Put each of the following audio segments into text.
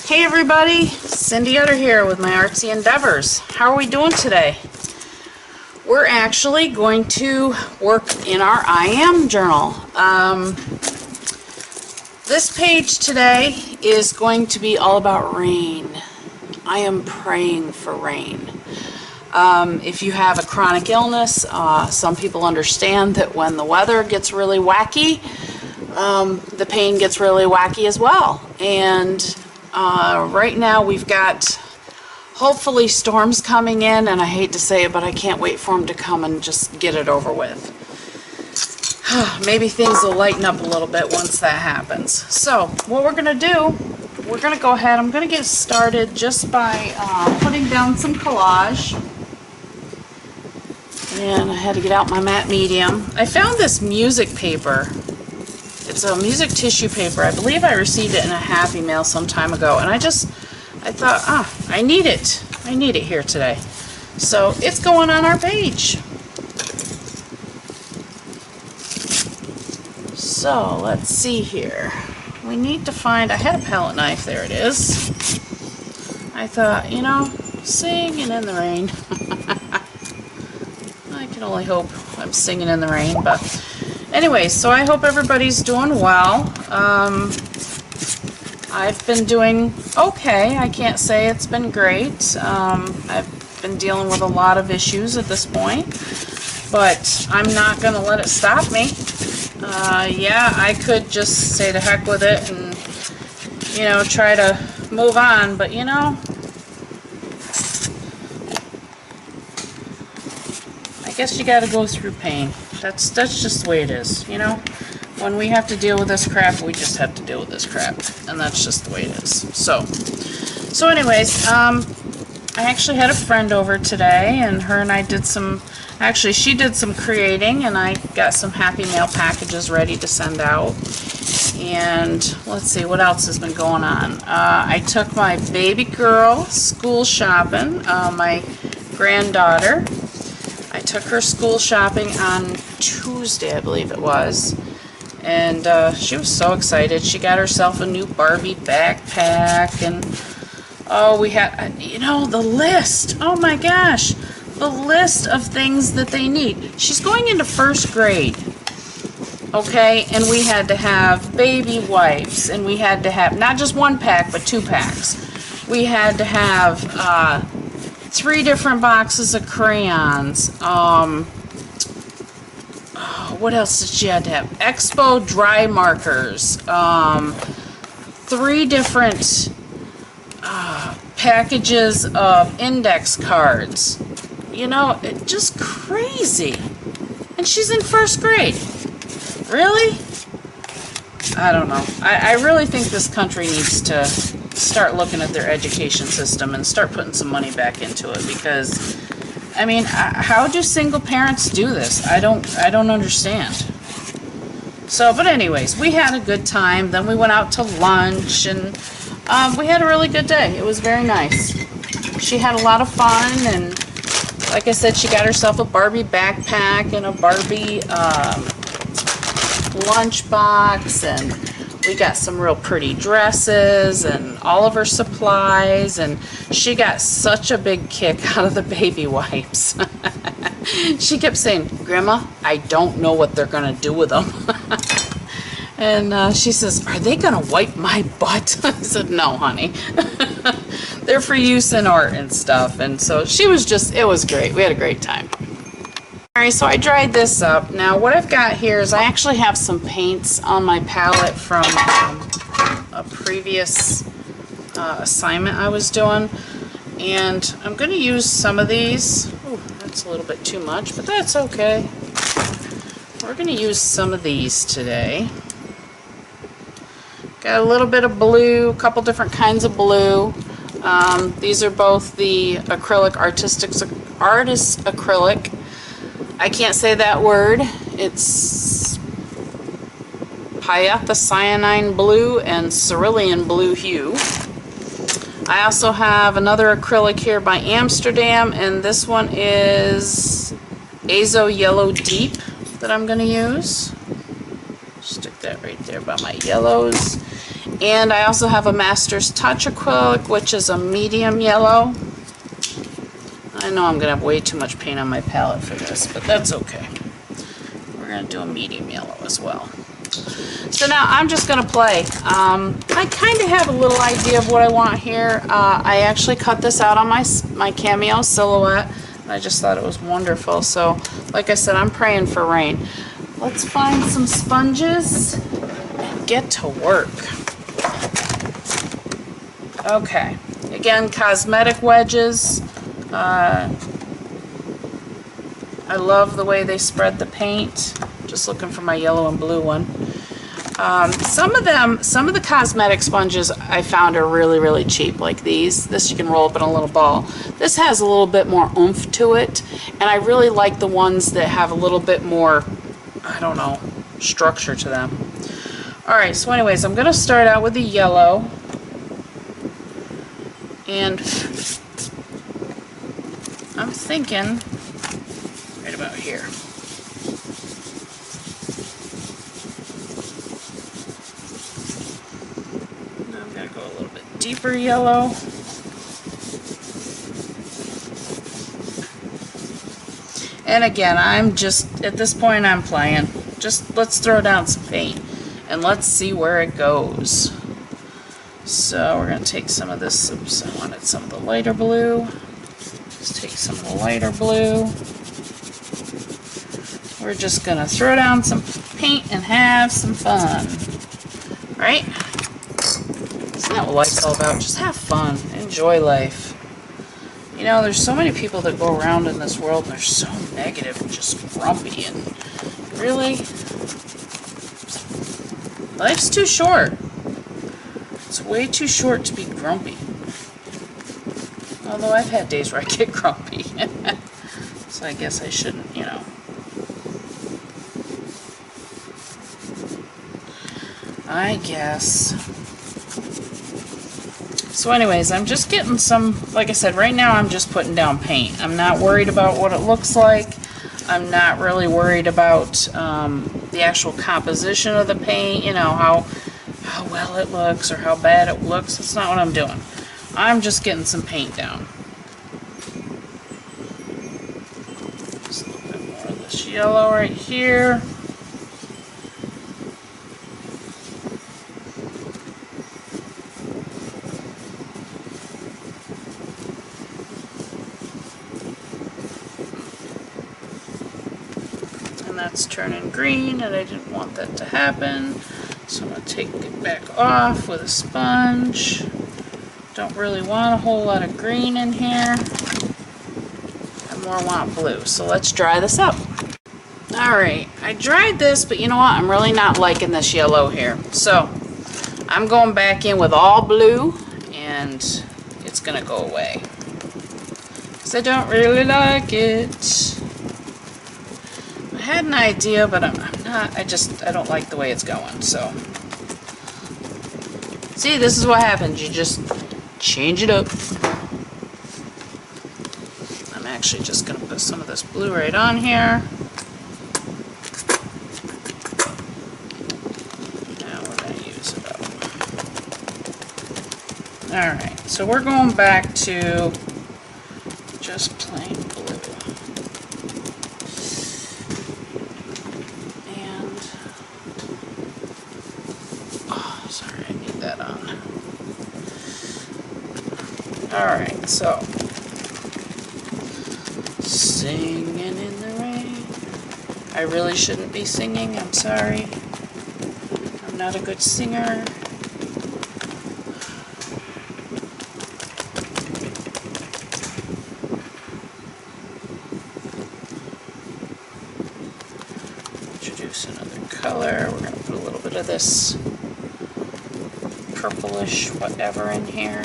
Hey everybody, Cindy Utter here with my artsy endeavors. How are we doing today? We're actually going to work in our I Am journal. This page today is going to be all about rain. I am praying for rain. If you have a chronic illness, some people understand that when the weather gets really wacky, the pain gets really wacky as well. And right now we've got hopefully storms coming in, and I hate to say it, but I can't wait for them to come and just get it over with. Maybe things will lighten up a little bit once that happens. So what we're going to do, we're going to go ahead, I'm going to get started just by putting down some collage. And I had to get out my matte medium. I found this music paper. It's a music tissue paper. I believe I received it in a Happy Mail some time ago, and I thought, I need it. I need it here today. So it's going on our page. So let's see here. We need to find, I had a palette knife, there it is. I thought, you know, singing in the rain. I can only hope I'm singing in the rain, but anyway, so I hope everybody's doing well. I've been doing okay. I can't say it's been great. I've been dealing with a lot of issues at this point, but I'm not going to let it stop me. Yeah, I could just say to heck with it and, you know, try to move on, but you know, I guess you got to go through pain. That's just the way it is, you know. When we have to deal with this crap, we just have to deal with this crap, and that's just the way it is. So anyways, I actually had a friend over today, and her and I did some. Actually, she did some creating, and I got some Happy Mail packages ready to send out. And let's see what else has been going on. I took my baby girl school shopping. My granddaughter. I took her school shopping on Tuesday, I believe it was, and she was so excited. She got herself a new Barbie backpack, and oh, we had, you know, the list, oh my gosh, the list of things that they need. She's going into first grade, okay, and we had to have baby wipes, and we had to have not just one pack, but 2 packs. We had to have 3 different boxes of crayons. What else did she have to have? Expo dry markers. 3 different packages of index cards. You know, just crazy. And she's in first grade. Really? I don't know. I really think this country needs to start looking at their education system and start putting some money back into it, because I mean, how do single parents do this? I don't understand. So, but anyways, we had a good time. Then we went out to lunch, and we had a really good day. It was very nice. She had a lot of fun, and like I said, she got herself a Barbie backpack and a Barbie lunchbox, and we got some real pretty dresses and all of her supplies, and she got such a big kick out of the baby wipes. She kept saying, "Grandma, I don't know what they're going to do with them." And she says, "Are they going to wipe my butt?" I said, "No, honey." They're for use in art and stuff. And so she was just, it was great. We had a great time. Alright, so I dried this up. Now what I've got here is I actually have some paints on my palette from a previous assignment I was doing, and I'm going to use some of these. Ooh, that's a little bit too much, but that's okay. We're going to use some of these today. Got a little bit of blue, a couple different kinds of blue. These are both the acrylic artist acrylic. I can't say that word. It's Pyethocyanine blue and cerulean blue hue. I also have another acrylic here by Amsterdam, and this one is Azo Yellow Deep that I'm going to use. Stick that right there by my yellows. And I also have a Master's Touch acrylic, which is a medium yellow. I know I'm going to have way too much paint on my palette for this, but that's okay. We're going to do a medium yellow as well. So now I'm just going to play. I kind of have a little idea of what I want here. I actually cut this out on my Cameo Silhouette. I just thought it was wonderful. So, like I said, I'm praying for rain. Let's find some sponges and get to work. Okay. Again, cosmetic wedges. I love the way they spread the paint. Just looking for my yellow and blue one. Some of the cosmetic sponges I found are really, really cheap, like these. This you can roll up in a little ball. This has a little bit more oomph to it, and I really like the ones that have a little bit more, I don't know, structure to them. Alright, so anyways, I'm going to start out with the yellow. And I'm thinking right about here. Now I'm going to go a little bit deeper yellow. And again, I'm just, at this point I'm playing. Just let's throw down some paint and let's see where it goes. So we're going to take some of this, oops, I wanted some of the lighter blue. Just take some of the lighter blue. We're just going to throw down some paint and have some fun. Right? Isn't that what life's all about? Just have fun. Enjoy life. You know, there's so many people that go around in this world and they're so negative and just grumpy and really, life's too short. It's way too short to be grumpy. Although I've had days where I get grumpy. So I guess I shouldn't, you know. I guess. So anyways, I'm just getting some, like I said, right now I'm just putting down paint. I'm not worried about what it looks like. I'm not really worried about the actual composition of the paint, you know, how well it looks or how bad it looks. That's not what I'm doing. I'm just getting some paint down. Just a little bit more of this yellow right here. That's turning green and I didn't want that to happen, so I'm going to take it back off with a sponge. Don't really want a whole lot of green in here. I more want blue, so let's dry this up. Alright, I dried this, but you know what, I'm really not liking this yellow here, so I'm going back in with all blue and it's going to go away because I don't really like it. I had an idea, but I'm not, I don't like the way it's going, so. See, this is what happens, you just change it up. I'm actually just going to put some of this blue right on here. Now we're going to use it up. Alright, so we're going back to just plain blue. Alright, so singing in the rain. I really shouldn't be singing, I'm sorry. I'm not a good singer. Introduce another color. We're going to put a little bit of this purplish whatever in here.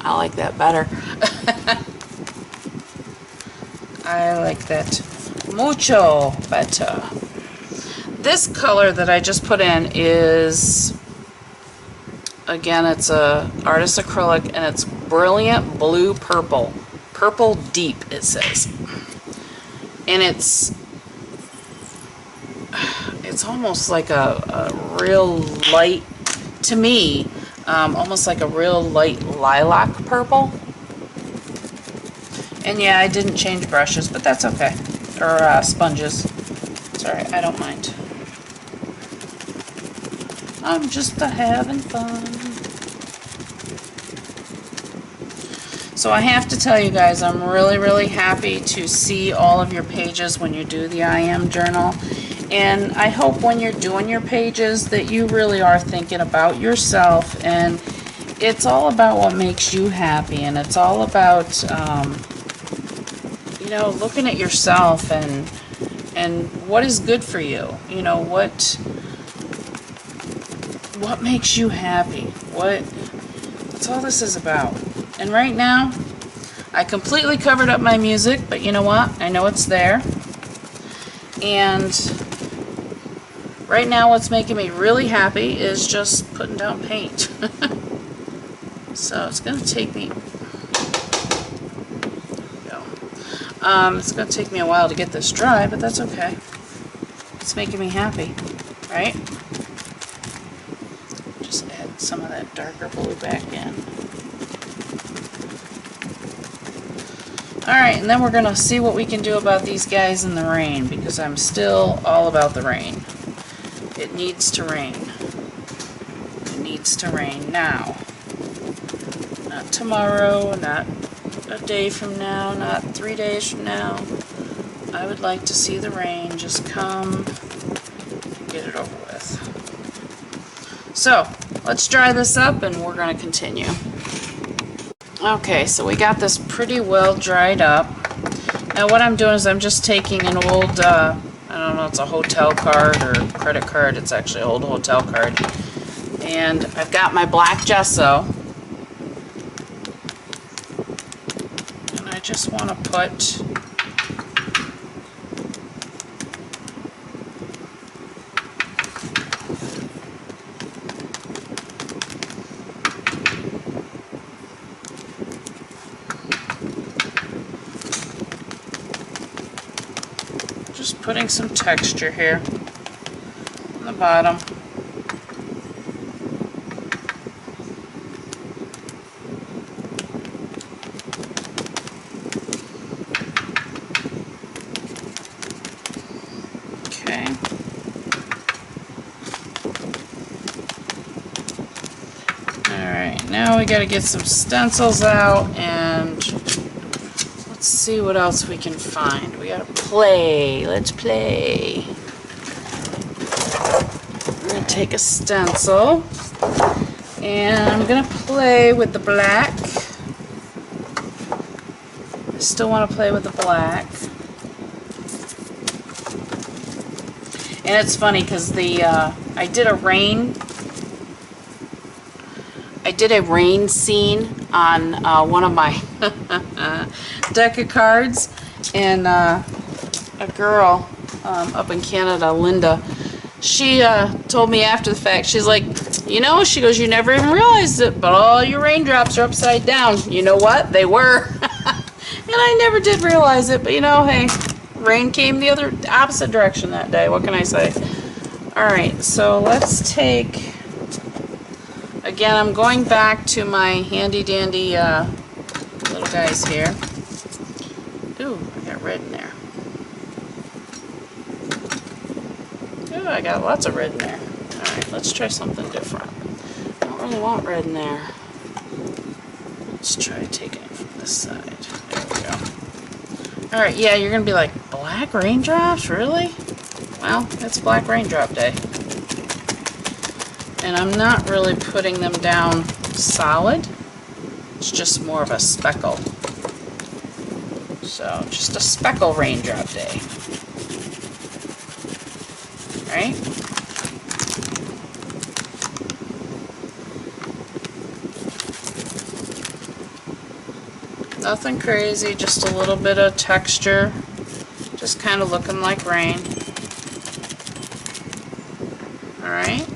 I like that better. I like that mucho better. This color that I just put in is Again, it's a artist acrylic, and it's Brilliant Blue Purple. Purple Deep, it says. And it's almost like a real light, to me, almost like a real light lilac purple. And yeah, I didn't change brushes, but that's okay. Or sponges. It's alright, I don't mind. I'm just having fun. So I have to tell you guys, I'm really, really happy to see all of your pages when you do the I Am Journal. And I hope when you're doing your pages that you really are thinking about yourself. And it's all about what makes you happy. And it's all about, you know, looking at yourself and what is good for you. You know, what makes you happy. That's all this is about. And right now, I completely covered up my music, but you know what? I know it's there. And right now what's making me really happy is just putting down paint. So it's going to take me... it's going to take me a while to get this dry, but that's okay. It's making me happy, right? Just add some of that darker blue back in. Alright, and then we're going to see what we can do about these guys in the rain, because I'm still all about the rain. It needs to rain. It needs to rain now. Not tomorrow, not a day from now, not 3 days from now. I would like to see the rain just come and get it over with. So, let's dry this up and we're going to continue. Okay, so we got this pretty well dried up. Now what I'm doing is I'm just taking an old, I don't know, it's a hotel card or credit card. It's actually an old hotel card. And I've got my black gesso. And I just want to put putting some texture here on the bottom. Okay. Alright, now we gotta get some stencils out and let's see what else we can find. We gotta play. Let's play. We're gonna take a stencil and I'm gonna play with the black. I still want to play with the black. And it's funny because I did a rain scene on one of my deck of cards, and a girl up in Canada, Linda, she told me after the fact, she's like, you know, she goes, you never even realized it, but all your raindrops are upside down. You know what? They were. And I never did realize it, but you know, hey, rain came the opposite direction that day. What can I say? Alright, so let's take, again, I'm going back to my handy dandy little guys here. Ooh, I got red in there. Ooh, I got lots of red in there. Alright, let's try something different. I don't really want red in there. Let's try taking it from this side. There we go. Alright, yeah, you're going to be like, black raindrops? Really? Well, it's Black Raindrop Day. And I'm not really putting them down solid. It's just more of a speckle. So, just a speckle raindrop day. Right? Nothing crazy, just a little bit of texture. Just kind of looking like rain. Alright?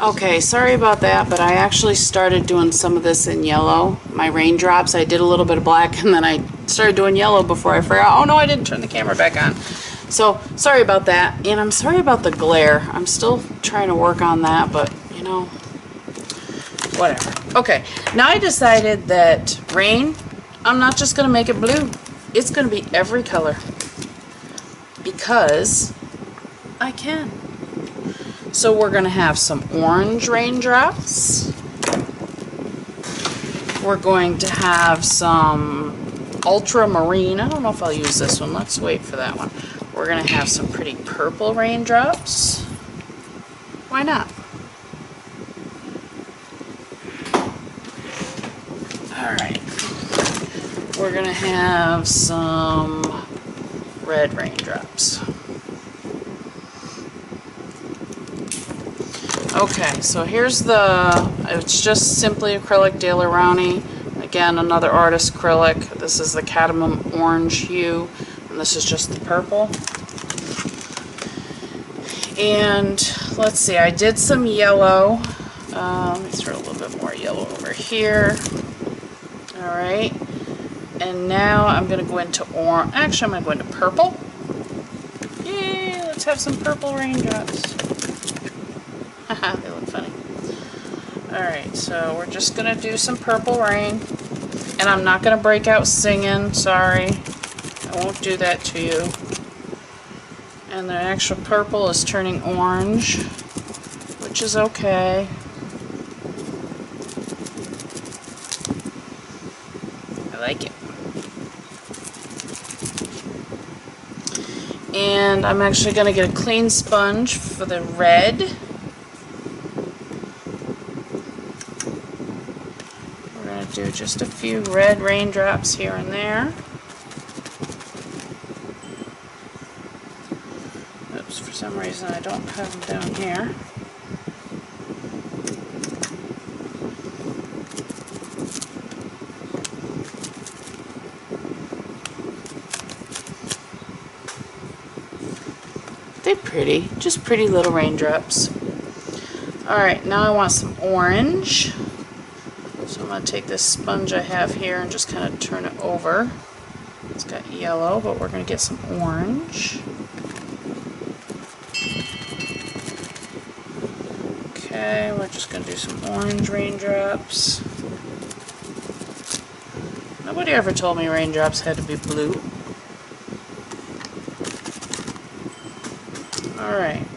Okay, sorry about that, but I actually started doing some of this in yellow. My raindrops, I did a little bit of black and then I started doing yellow before I forgot. Oh no, I didn't turn the camera back on. So, sorry about that. And I'm sorry about the glare. I'm still trying to work on that, but you know, whatever. Okay, now I decided that rain, I'm not just going to make it blue. It's going to be every color because I can. So we're going to have some orange raindrops. We're going to have some ultramarine. I don't know if I'll use this one. Let's wait for that one. We're going to have some pretty purple raindrops. Why not? Alright. We're going to have some red raindrops. Okay, so here's it's just simply acrylic Daler Rowney. Again, another artist acrylic. This is the cadmium orange hue, and this is just the purple. And let's see, I did some yellow. Let me throw a little bit more yellow over here. Alright, and now I'm going to go into orange. Actually, I'm going to go into purple. Yay, let's have some purple raindrops. They look funny. Alright, so we're just going to do some purple rain. And I'm not going to break out singing, sorry. I won't do that to you. And the actual purple is turning orange, which is okay. I like it. And I'm actually going to get a clean sponge for the red. Do just a few red raindrops here and there. Oops, for some reason I don't have them down here. They're pretty, just pretty little raindrops. Alright, now I want some orange. So I'm going to take this sponge I have here and just kind of turn it over. It's got yellow, but we're going to get some orange. Okay, we're just going to do some orange raindrops. Nobody ever told me raindrops had to be blue. Alright.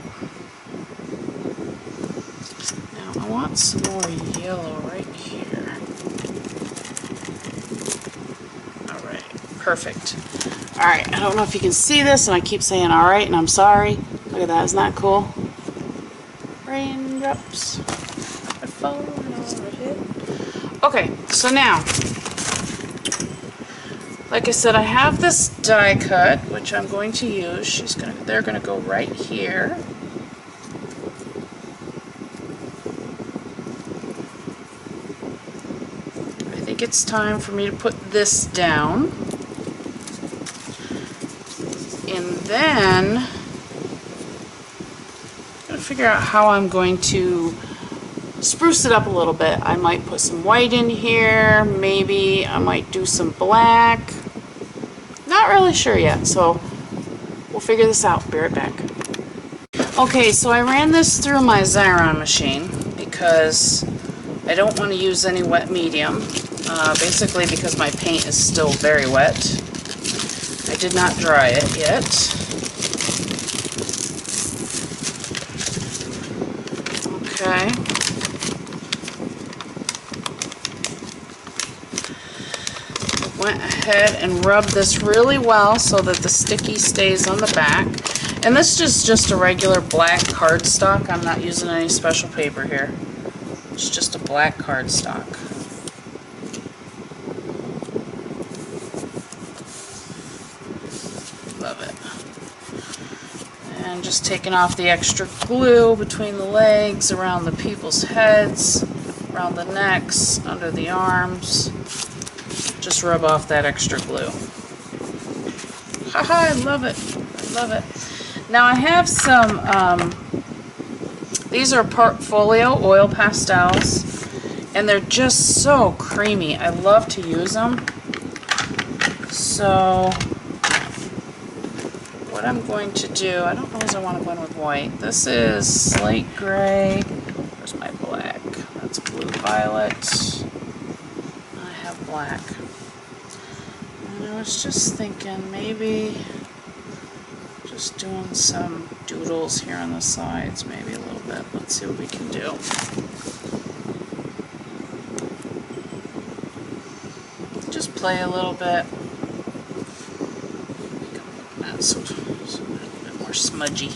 Now I want some more yellow right here. Alright, perfect. Alright, I don't know if you can see this, and I keep saying alright, and I'm sorry. Look at that, isn't that cool? Raindrops are falling overhead. Okay, so now, like I said, I have this die cut, which I'm going to use. They're going to go right here. I think it's time for me to put this down. And then I'm going to figure out how I'm going to spruce it up a little bit. I might put some white in here. Maybe I might do some black. Not really sure yet, so we'll figure this out. Be right back. Okay, so I ran this through my Xyron machine because I don't want to use any wet medium. Basically because my paint is still very wet. I did not dry it yet. Okay. Went ahead and rubbed this really well so that the sticky stays on the back. And this is just a regular black cardstock. I'm not using any special paper here. It's just a black cardstock. Love it. And just taking off the extra glue between the legs, around the people's heads, around the necks, under the arms. Just rub off that extra glue. Haha, I love it. I love it. Now I have some These are Portfolio oil pastels, and they're just so creamy. I love to use them. So what I'm going to do, I don't know if I want to go in with white. This is slate gray. Where's my black? That's blue violet. I have black. And I was just thinking maybe just doing some doodles here on the sides, maybe a little bit. Let's see what we can do. Just play a little bit. Not so a little bit more smudgy.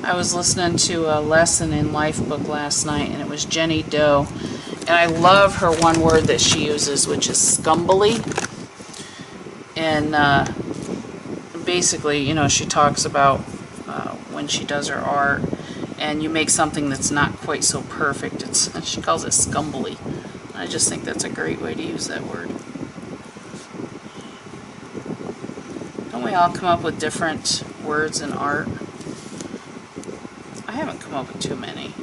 I was listening to a Lesson in Life book last night, and it was Jenny Doe. And I love her one word that she uses, which is scumbly. And basically, you know, she talks about when she does her art, and you make something that's not quite so perfect. She calls it scumbly. I just think that's a great way to use that word. Don't we all come up with different words in art? I haven't come up with too many.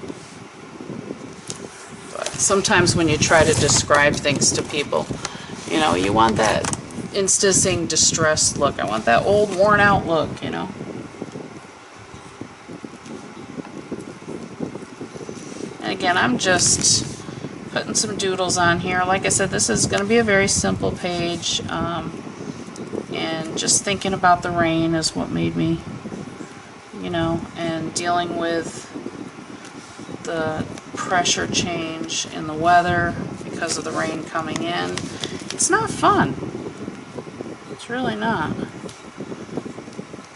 But sometimes when you try to describe things to people, you know, you want that, instead of saying distressed look, I want that old worn out look, you know. And again, I'm just putting some doodles on here. Like I said, this is going to be a very simple page, and just thinking about the rain is what made me, you know, and dealing with the pressure change in the weather because of the rain coming in. It's not fun. It's really not.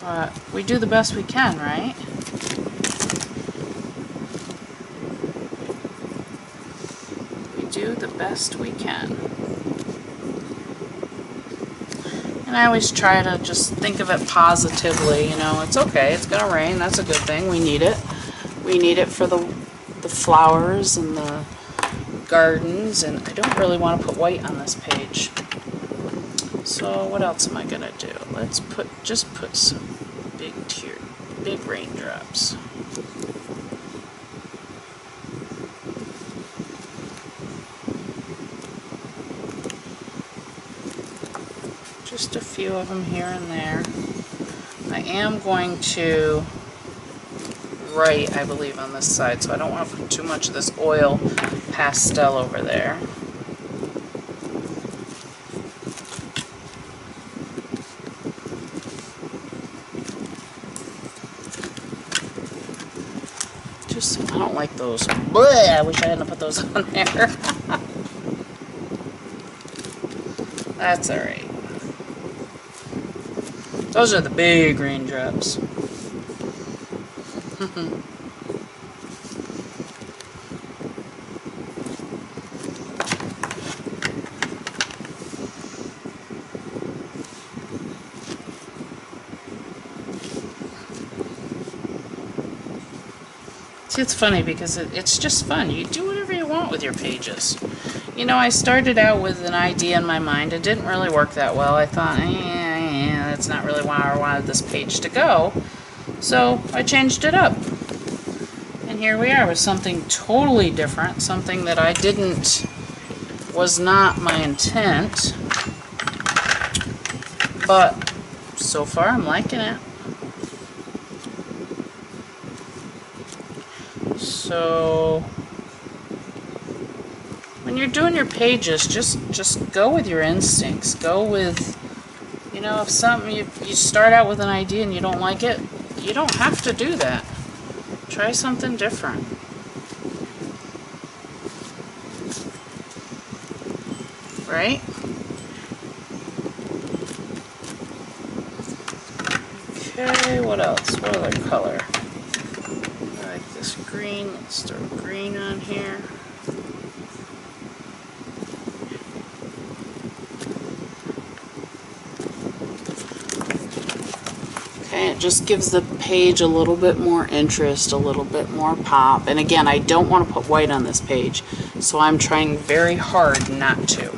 But we do the best we can, right? Do the best we can. And I always try to just think of it positively, you know, it's okay, it's gonna rain, that's a good thing, we need it. We need it for the flowers and the gardens, and I don't really want to put white on this page. So what else am I gonna do? Let's just put some big raindrops. Just a few of them here and there. I am going to write, I believe, on this side, so I don't want to put too much of this oil pastel over there. Just, I don't like those. Bleh, I wish I hadn't put those on there. That's alright. Those are the big raindrops. See, it's funny because it's just fun. You do whatever you want with your pages. You know, I started out with an idea in my mind. It didn't really work that well. I thought, that's not really where I wanted this page to go. So I changed it up. And here we are with something totally different, something that was not my intent. But so far I'm liking it. So when you're doing your pages, just go with your instincts. Go with, you know, if something you start out with an idea and you don't like it, you don't have to do that. Try something different. Right? Okay, what else? What other color? I like this green. Let's throw green on here. Okay, it just gives the page a little bit more interest, a little bit more pop. And again, I don't want to put white on this page, so I'm trying very hard not to.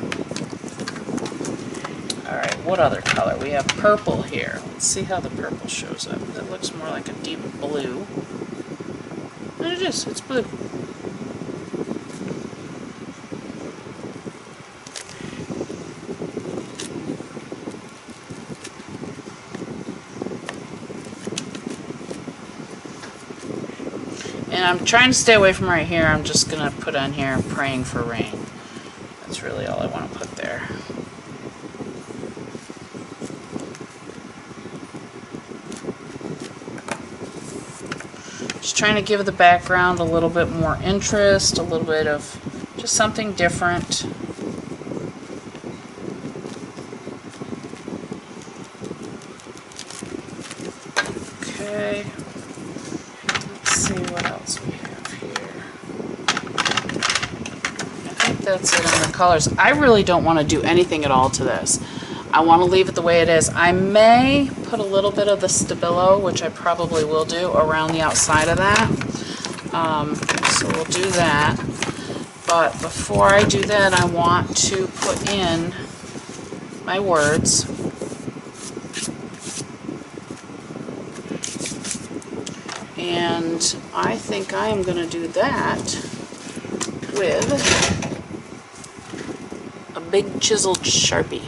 Alright, what other color? We have purple here. Let's see how the purple shows up. That looks more like a deep blue. And it is, it's blue. And I'm trying to stay away from right here. I'm just going to put on here praying for rain. That's really all I want to put there. Just trying to give the background a little bit more interest, a little bit of just something different. Okay. See what else we have here. I think that's it on the colors. I really don't want to do anything at all to this. I want to leave it the way it is. I may put a little bit of the Stabilo, which I probably will do, around the outside of that. So we'll do that. But before I do that, I want to put in my words. And I think I am going to do that with a big chiseled Sharpie.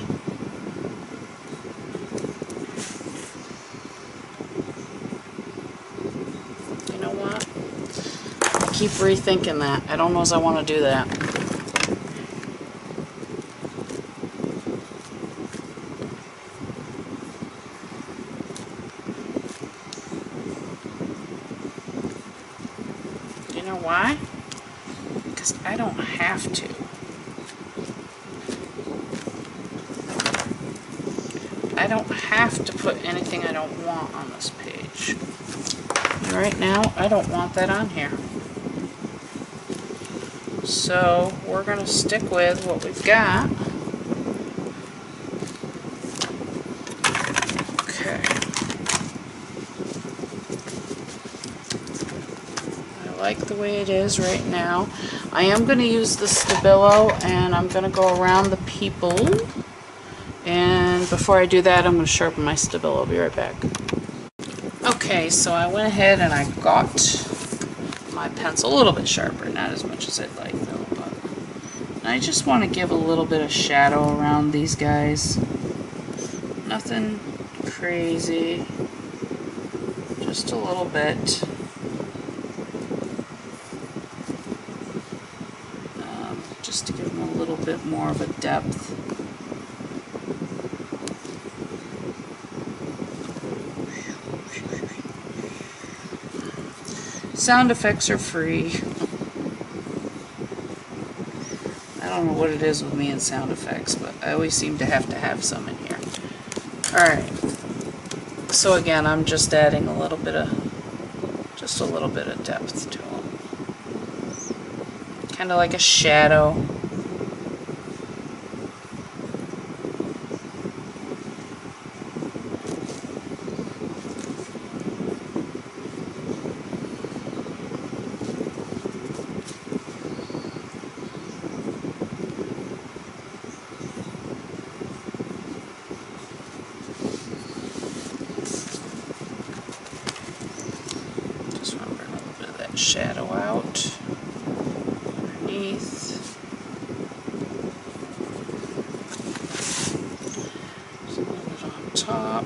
You know what? I keep rethinking that. I don't know as I want to do that. You know why? Because I don't have to. I don't have to put anything I don't want on this page. And right now, I don't want that on here. So we're going to stick with what we've got. Okay. I like the way it is right now. I am going to use the Stabilo, and I'm going to go around the people. And before I do that, I'm going to sharpen my Stabilo. I'll be right back. Okay, so I went ahead and I got my pencil a little bit sharper, not as much as I'd like though. But I just want to give a little bit of shadow around these guys. Nothing crazy, just a little bit. Just to give them a little bit more of a depth. Sound effects are free. I don't know what it is with me and sound effects, but I always seem to have some in here. Alright. So again, I'm just adding a little bit of depth to them. Kind of like a shadow. Just want to bring a little bit of that shadow out underneath. Just a little bit on top.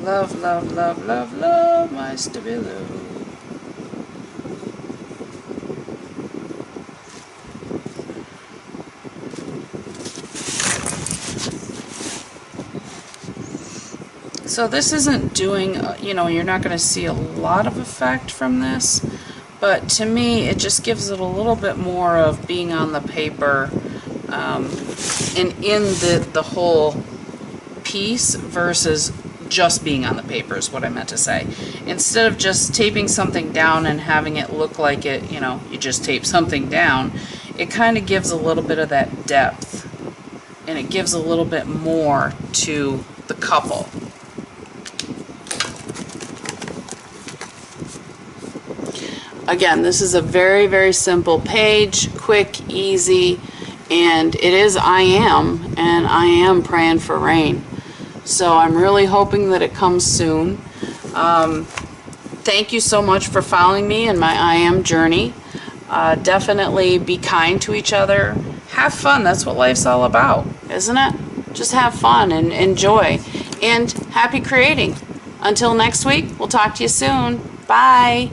Love, love, love, love, love my Stabilo. So this isn't doing, you know, you're not going to see a lot of effect from this, but to me it just gives it a little bit more of being on the paper and in the whole piece versus just being on the paper is what I meant to say. Instead of just taping something down and having it look like it, you know, you just tape something down, it kind of gives a little bit of that depth, and it gives a little bit more to the couple. Again, this is a very, very simple page, quick, easy, and it is I am praying for rain. So I'm really hoping that it comes soon. Thank you so much for following me in my I am journey. Definitely be kind to each other. Have fun. That's what life's all about, isn't it? Just have fun and enjoy. And happy creating. Until next week, we'll talk to you soon. Bye.